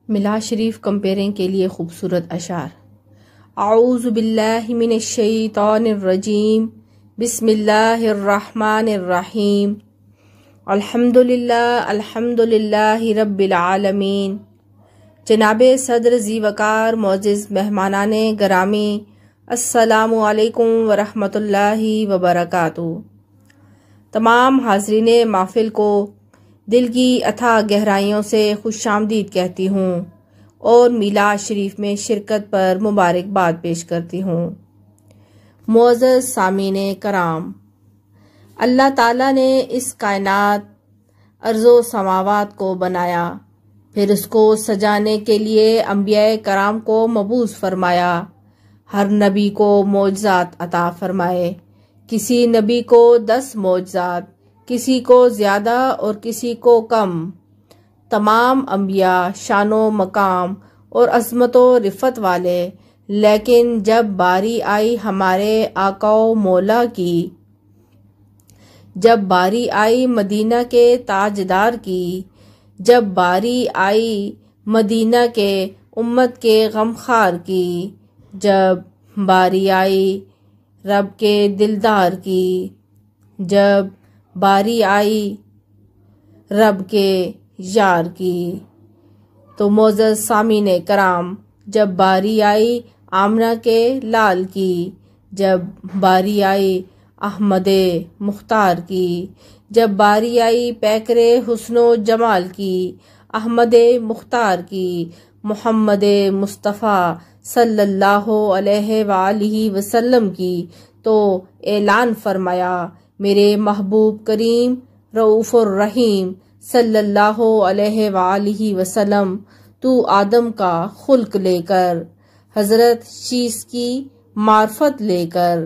میلاد شریف کمپیئرنگ کے لیے خوبصورت اشعار۔ اعوذ باللہ من الشیطان الرجیم، بسم اللہ الرحمن الرحیم، الحمدللہ رب العالمین۔ جناب صدر ذی وقار، معزز مہمانان گرامی، السلام علیکم ورحمۃ اللہ وبرکاتہ۔ تمام حاضرین محفل کو دل کی اتھاہ گہرائیوں سے خوش آمدید کہتی ہوں اور میلاد شریف میں شرکت پر مبارکباد پیش کرتی ہوں۔ معزز سامعین کرام، اللہ تعالیٰ نے اس کائنات ارض و سماوات کو بنایا، پھر اس کو سجانے کے لیے انبیاء کرام کو مبعوث فرمایا، ہر نبی کو معجزات عطا فرمائے، کسی نبی کو 10 معجزات، کسی کو زیادہ اور کسی کو کم۔ تمام انبیاء شان و مقام اور عظمت و رفعت والے، لیکن جب باری آئی ہمارے آقا و مولا کی، جب باری آئی مدینہ کے تاجدار کی، جب باری آئی مدینہ کے امت کے غمخوار کی، جب باری آئی رب کے دلدار کی، جب باری آئی رب کے یار کی، تو معزز سامعین کرام، جب باری آئی آمنہ کے لال کی، جب باری آئی احمد مختار کی، جب باری آئی پیکر حسن و جمال کی، احمد مختار کی، محمد مصطفیٰ صلی اللہ علیہ وآلہ وسلم کی، تو اعلان فرمایا، میرے محبوب کریم رؤوف الرحیم صلی اللہ علیہ وآلہ وسلم، تو آدم کا خلق لے کر، حضرت شیس کی معرفت لے کر،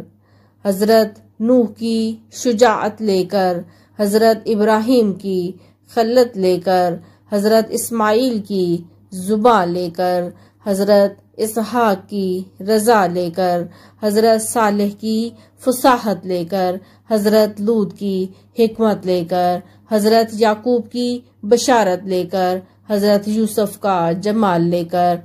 حضرت نوح کی شجاعت لے کر، حضرت ابراہیم کی خلت لے کر، حضرت اسماعیل کی زبان لے کر، حضرت اسحاق کی رضا لے کر، حضرت صالح کی فصاحت لے کر، حضرت لوط کی حکمت لے کر، حضرت یعقوب کی بشارت لے کر، حضرت یوسف کا جمال لے کر،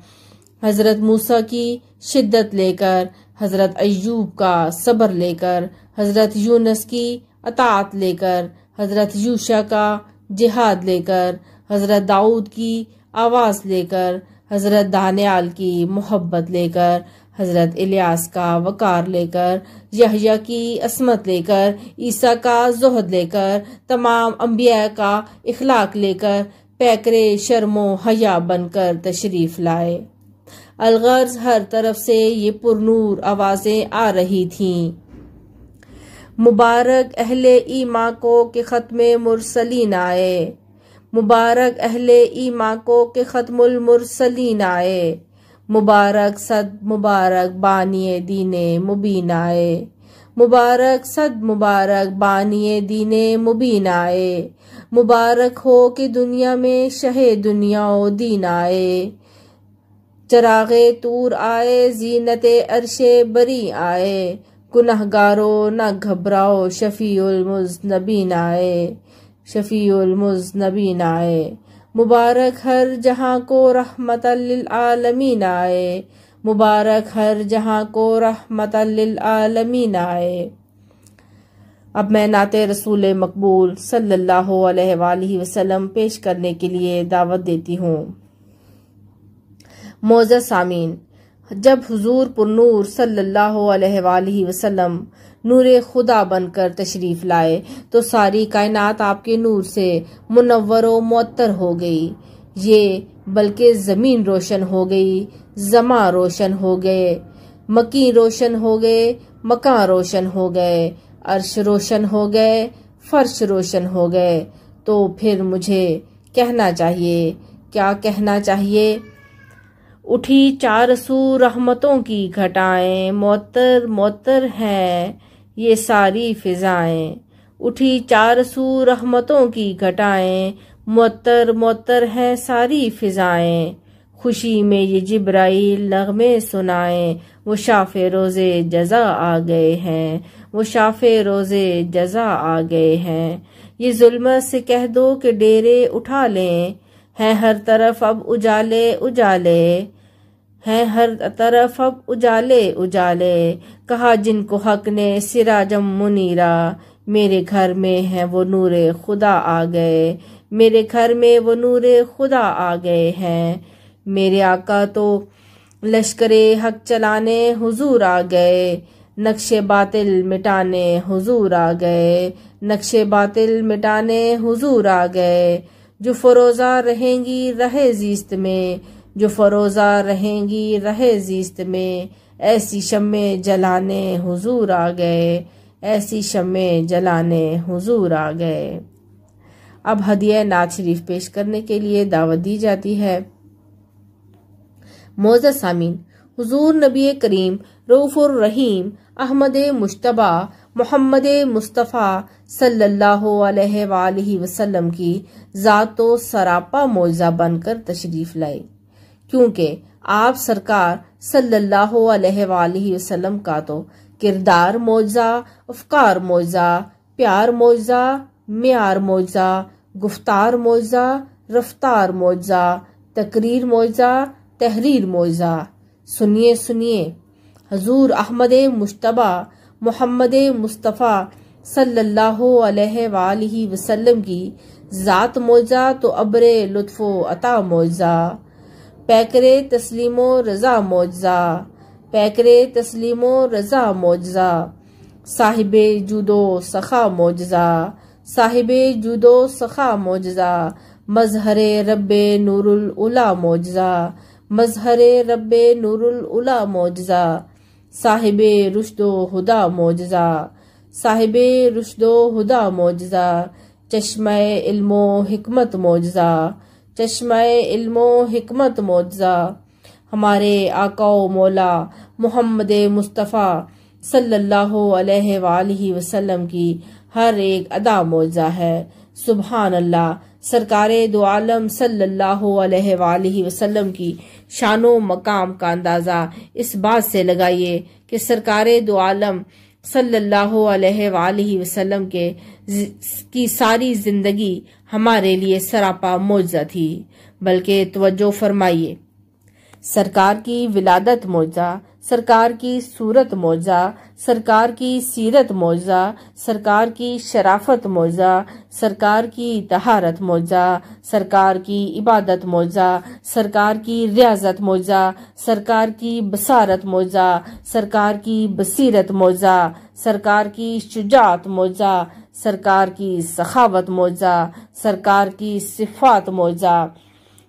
حضرت موسیٰ کی شدت لے کر، حضرت ایوب کا صبر لے کر، حضرت یونس کی اطاعت لے کر، حضرت یوشع کا جہاد لے کر، حضرت داؤد کی آواز لے کر، حضرت دانیال کی محبت لے کر، حضرت الیاس کا وقار لے کر، یحییٰ کی عصمت لے کر، عیسیٰ کا زہد لے کر، تمام انبیاء کا اخلاق لے کر، پیکر شرم و حیا بن کر تشریف لائے۔ الغرض ہر طرف سے یہ پرنور آوازیں آ رہی تھیں، مبارک اہل ایمان کو کہ ختم مرسلین آئے، مبارک اہل ایمان کو کہ ختم المرسلین آئے، مبارک صد مبارک بانی دین مبین آئے، مبارک صد مبارک بانی دین مبین آئے، مبارک ہو کہ دنیا میں شہ دنیا و دین آئے، چراغ طور آئے، زینت عرش بری آئے، گنہگارو نہ گھبراؤ، شفیع المذنبین آئے، شفیع المذنبین آئے، مبارک ہر جہاں کو رحمت للعالمین آئے، مبارک ہر جہاں کو رحمت للعالمین آئے۔ اب میں نعت رسول مقبول صلی اللہ علیہ وآلہ وسلم پیش کرنے کے لیے دعوت دیتی ہوں۔ معزز سامعین، جب حضور پرنور صلی اللہ علیہ وآلہ وسلم نور خدا بن کر تشریف لائے تو ساری کائنات آپ کے نور سے منور و معطر ہو گئی، یہ بلکہ زمین روشن ہو گئی، زماں روشن ہو گئے، مکین روشن ہو گئے، مکان روشن ہو گئے، عرش روشن ہو گئے، فرش روشن ہو گئے۔ تو پھر مجھے کہنا چاہیے، کیا کہنا چاہیے؟ اٹھی چار سو رحمتوں کی گھٹائیں، معطر معطر ہیں یہ ساری فضائیں، اٹھی چار سو رحمتوں کی گھٹائیں، معطر معطر ہیں ساری فضائیں، خوشی میں یہ جبرائیل نغمے سنائیں، وہ شاف روز جزا آ گئے ہیں، وہ شاف روز جزا آ گئے ہیں۔ یہ ظلمت سے کہہ دو کہ ڈیرے اٹھا لیں، ہیں ہر طرف اب اجالے اجالے، ہیں ہر طرف اب اجالے اجالے، کہا جن کو حق نے سراجم منیرا، میرے گھر میں ہے وہ نور خدا آ گئے، میرے گھر میں وہ نور خدا آ گئے ہیں، میرے آقا تو لشکر حق چلانے حضور آ گئے، نقش باطل مٹانے حضور آ گئے، نقش باطل مٹانے حضور آ گئے، جو فروزہ رہیں گی رہے زیست میں، جو فروزہ رہیں گی رہے زیست میں، ایسی شمع جلانے حضور آ گئے، ایسی شمع جلانے حضور آ گئے۔ اب ہدیہ نعت شریف پیش کرنے کے لیے دعوت دی جاتی ہے۔ معزز سامعین، حضور نبی کریم رؤوف الرحیم احمد مجتبی محمد مصطفیٰ صلی اللہ علیہ وآلہ وسلم کی ذات تو سراپا معجزہ بن کر تشریف لائے، کیونکہ آپ سرکار صلی اللہ علیہ وآلہ وسلم کا تو کردار معجزہ، افکار معجزہ، پیار معجزہ، معیار معجزہ، گفتار معجزہ، رفتار معجزہ، تقریر معجزہ، تحریر معجزہ۔ سنیے سنیے، حضور احمد مجتبی محمد مصطفیٰ صلی اللہ علیہ وآلہ وسلم کی ذات معجزہ تو ابر لطف و عطا معجزہ، پیکر تسلیم و رضا معجزہ، پیکر تسلیم و رضا معجزہ، صاحب جود و سخا معجزہ، صاحب جود و سخا معجزہ، مظہر رب نور العلا معجزہ، مظہر رب نور العلا معجزہ، صاحب رشد و ہدا معجزہ، صاحب رشد و ہدا معجزہ، چشمہ علم و حکمت معجزہ، چشمہ علم و حکمت معجزہ، ہمارے آقا و مولا محمد مصطفیٰ صلی اللہ علیہ وآلہ وسلم کی ہر ایک ادا معجزہ ہے۔ سبحان اللہ، سرکار دو عالم صلی اللہ علیہ وآلہ وسلم کی شان و مقام کا اندازہ اس بات سے لگائیے کہ سرکار دو عالم صلی اللہ علیہ وآلہ وسلم کی ساری زندگی ہمارے لیے سراپا معجزہ تھی۔ بلکہ توجہ فرمائیے، سرکار کی ولادت معجزہ، سرکار کی صورت معجزہ، سرکار کی سیرت معجزہ، سرکار کی شرافت معجزہ، سرکار کی طہارت معجزہ، سرکار کی عبادت معجزہ، سرکار کی ریاضت معجزہ، سرکار کی بصارت معجزہ، سرکار کی بصیرت معجزہ، سرکار کی شجاعت معجزہ، سرکار کی سخاوت معجزہ، سرکار کی صفات معجزہ،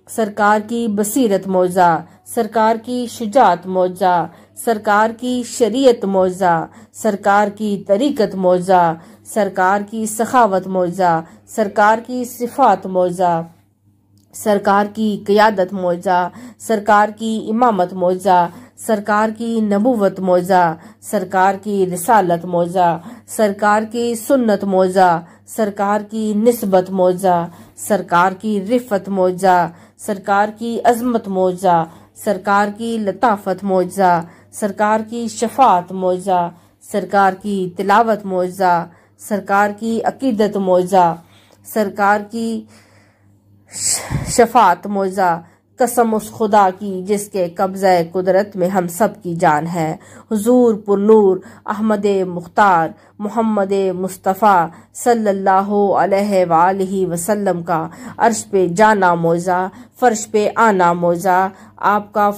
سرکار کی بصیرت معجزہ، سرکار کی شجاعت معجزہ، سرکار کی شریعت معجزہ، سرکار کی طریقت معجزہ، سرکار کی سخاوت معجزہ، سرکار کی صفات معجزہ، سرکار کی قیادت معجزہ، سرکار کی امامت معجزہ، سرکار کی نبوت معجزہ، سرکار کی رسالت معجزہ، سرکار کی سنت معجزہ، سرکار کی نسبت معجزہ، سرکار کی رفت معجزہ، سرکار کی عظمت معجزہ، سرکار کی لطافت معجزہ، سرکار کی شفاعت معجزہ، سرکار کی تلاوت معجزہ، سرکار کی عقیدت معجزہ، سرکار کی شفاعت معجزہ، قسم اس خدا کی جس کے قبضہ قدرت میں ہم سب کی جان ہے، حضور پر نور احمد مختار محمد مصطفیٰ صلی اللہ علیہ وآلہ وسلم کا عرش پہ جانا معجزہ، فرش پہ آنا معجزہ، آپ کا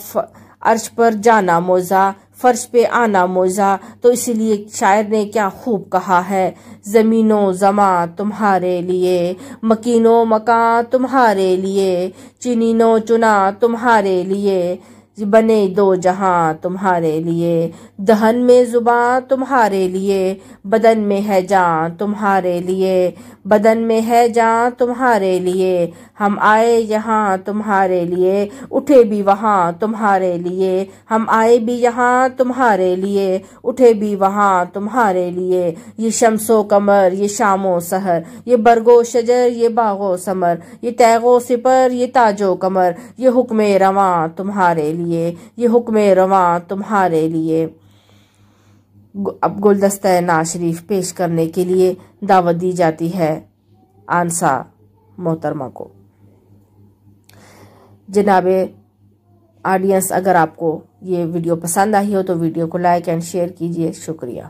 عرش پر جانا معجزہ، فرش پہ آنا معجزہ۔ تو اسی لیے شاعر نے کیا خوب کہا ہے، زمین و زماں تمہارے لیے، مکین و مکاں تمہارے لیے، چنین و چنا تمہارے لیے، بنے دو جہاں تمہارے لیے، دہن میں زباں تمہارے لیے، بدن میں ہے جان تمہارے لیے، بدن میں ہے جان تمہارے لیے، ہم آئے یہاں تمہارے لیے، اٹھے بھی وہاں تمہارے لیے، ہم آئے بھی یہاں تمہارے لیے، اٹھے بھی وہاں تمہارے لیے، یہ شمس و قمر، یہ شام و سحر، یہ برگ و شجر، یہ باغ و ثمر، یہ تیغ و سپر، یہ تاج و کمر، یہ حکم رواں تمہارے لیے، یہ حکم رواں تمہارے لیے۔ اب گلدستہ نعت شریف پیش کرنے کے لیے دعوت دی جاتی ہے آنسا محترمہ کو۔ جناب آڈینس، اگر آپ کو یہ ویڈیو پسند آئی ہو تو ویڈیو کو لائک اینڈ شیئر کیجیے. شکریہ.